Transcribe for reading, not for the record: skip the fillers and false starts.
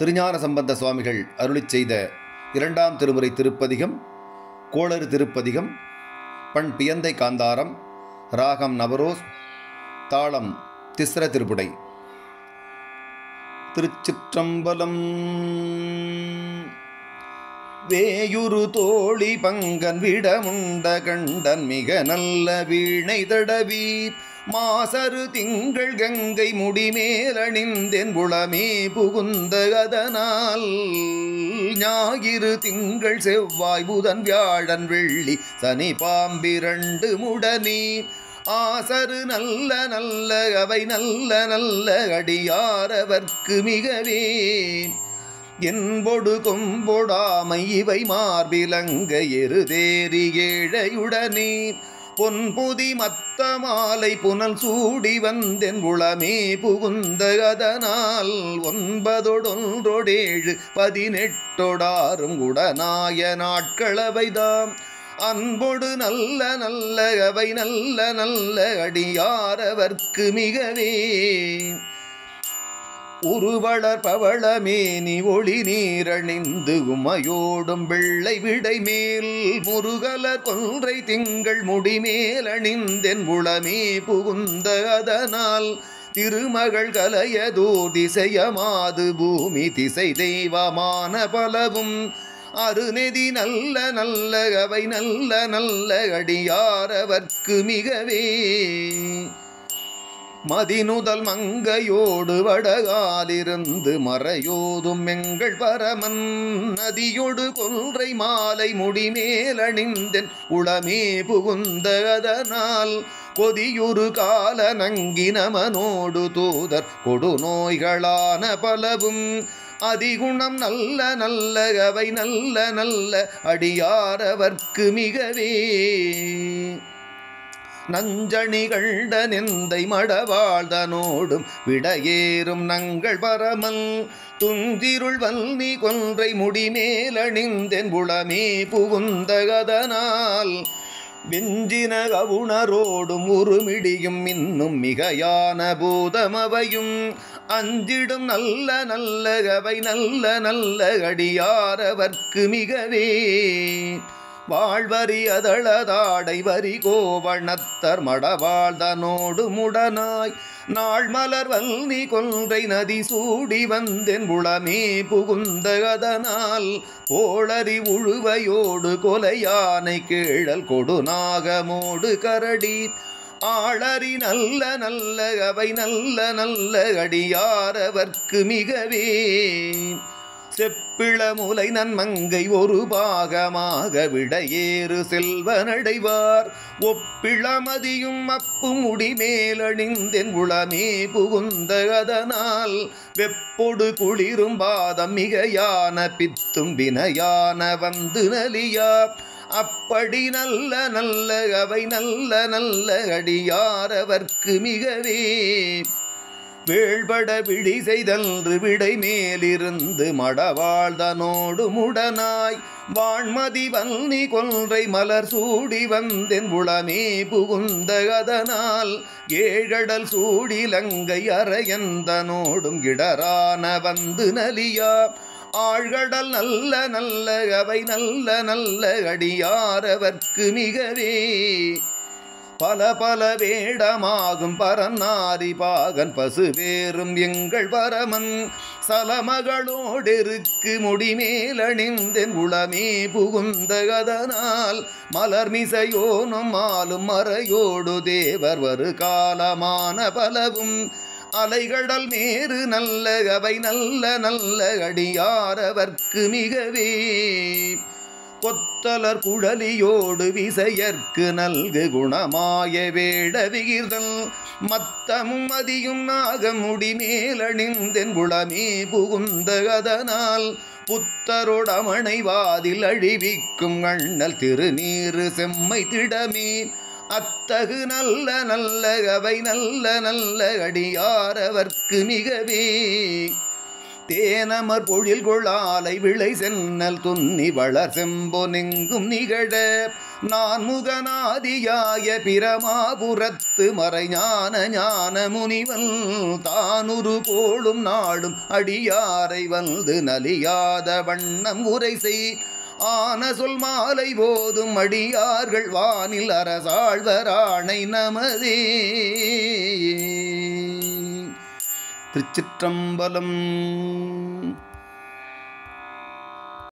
திருஞான சம்பந்த சுவாமிகள் அருளிச் செய்த இரண்டாம் திருமுறை திருப்பதிகம் கோளறு திருப்பதிகம். பண் பியந்தை காந்தாரம், ராகம் நவரோஸ், தாளம் திஸ்ர திருப்புடை. திருச்சிற்றம்பலம். வேயுரு தோழி பங்கன் விடமுண்ட கண்டன் மிக நல்ல வீணை தடவி மாசரு திங்கள் கங்கை முடிமேலணிந்தென் புலமே புகுந்த அதனால் ஞாயிறு திங்கள் செவ்வாய் புதன் வியாழன் வெள்ளி சனி பாம்பிரண்டு முடனே ஆசரு நல்ல நல்ல அவை நல்ல நல்ல அடியாரவர்க்கு மிகவே என்பொடு கொம்பொடாமை இவை மார்பிலங்க எருதேறி ஏழையுடனே பொன்புதி மத்த மாலை புனல் சூடி வந்தென் உளமே புகுந்த அதனால் 9 18 குடநாய நாட்களவைதாம் அன்பொடு நல்ல நல்ல அவை நல்ல நல்ல அடியாரவர்க்கு மிகவே உருவளர் பவளமேனி ஒளி நீரணிந்து உமையோடும் வெள்ளை விடை மேல் முருகலர் கொன்றை திங்கள் முடிமேல் அணிந்தென் உளமே புகுந்த அதனால் திருமகள் கலையதோர் திசையமாது பூமி திசை தெய்வமான பலவும் அருநெதி நல்ல நல்ல அவை நல்ல நல்ல அடியாரவர்க்கு மிகவே மதினுதல் மங்கையோடு வடகாலிருந்து மறையோதும் எங்கள் பரமன் நதியோடு கொன்றை மாலை முடிமேல் அணிந்தென் உளமே புகுந்த அதனால் கொதியுறு கால நங்கினமனோடு தூதர் கொடுநோய்களான பலவும் அதிகுணம் நல்ல நல்ல அவை நல்ல நல்ல அடியாரவர்க்கு மிகவே நஞ்சணி கண்ட நெந்தை மடவாழ்தனோடும் விடையேறும் நங்கள் பரமல் துஞ்சிருள் வல்னி கொன்றை முடிமேல் அணிந்தென் புலமே புகுந்த அதனால் வெஞ்சின கவுணரோடும் உருமிடியும் இன்னும் மிகையான பூதமவையும் அஞ்சிடும் நல்ல நல்ல அவை நல்ல நல்ல அடியாரவர்க்கு மிகவே வாழ்வரி அதளதாடை வரி கோவணத்தர் மடவாழ்தனோடு முடனாய் நாள் மலர் வல்னி கொன்றை நதி சூடி வந்தென் புலமே புகுந்த அதனால் கோளரி உழுவையோடு கொலையானை கேழல் கொடுநாகமோடு கரடி ஆளரி நல்ல நல்ல அவை நல்ல நல்ல அடியாரவர்க்கு மிகவே செப்பிள முலை நன்மங்கை ஒரு பாகமாக விடையேறு செல்வனடைவார் ஒப்பிளமதியும் அப்பு முடிமேல் அணிந்தென் உளமே புகுந்த அதனால் வெப்பொடு குளிரும் பாதம் மிகையான பித்தும் வினையான வந்து நலியா அப்படி நல்ல நல்ல அவை நல்ல நல்ல அடியாரவர்க்கு மிகவே வேள்பட விழி செய்தன்று விடை மேலிருந்து மடவாழ்தனோடு முடனாய் வான்மதி வல்னி கொன்றை மலர் சூடி வந்தென் உளமே புகுந்த அதனால் ஏழடல் சூடி லங்கை அரையந்தனோடும் இடரான வந்து நலியா ஆழ்கடல் நல்ல நல்ல அவை நல்ல நல்ல அடியாரவர்க்கு மிகவே பல பல வேடமாகும் பரநாரி பாகன் பசுவேறும் எங்கள் பரமன் சலமகளோடெருக்கு முடிமேல் அணிந்தென் உளமே புகுந்த அதனால் மலர்மிசையோனும் ஆளும் மறையோடு தேவர் வரு காலமான பலவும் அலைகடல் மேறு நல்ல அவை நல்ல நல்ல அடியாரவர்க்கு மிகவே கொத்தலர் குழலியோடு விசையர்க்கு நல்கு குணமாய வேட விகிர்தல் மத்தமும் மதியும் நாகம் முடிமேல் அணிந்தென் புலமே புகுந்த அதனால் புத்தரோடமனை வாதில் அழிவிக்கும் அண்ணல் திருநீறு செம்மை திடமே அத்தகு நல்ல நல்ல அவை நல்ல நல்ல அடியாரவர்க்கு மிகவே தேனமர் பொழில் கொள்ளாலை விளை சென்னல் துன்னி வளர் செம்பொ நெங்கும் நிகழ நான் முகநாதியாய பிரமாபுரத்து மறைஞான ஞான முனிவன் தானுரு போலும் நாடும் அடியாரை வந்து நலியாத வண்ணம் உரை செய் ஆன சொல் மாலை போதும் அடியார்கள் வானில் அரசாழ்வராணை நமதே. திருச்சிற்றம்பலம்.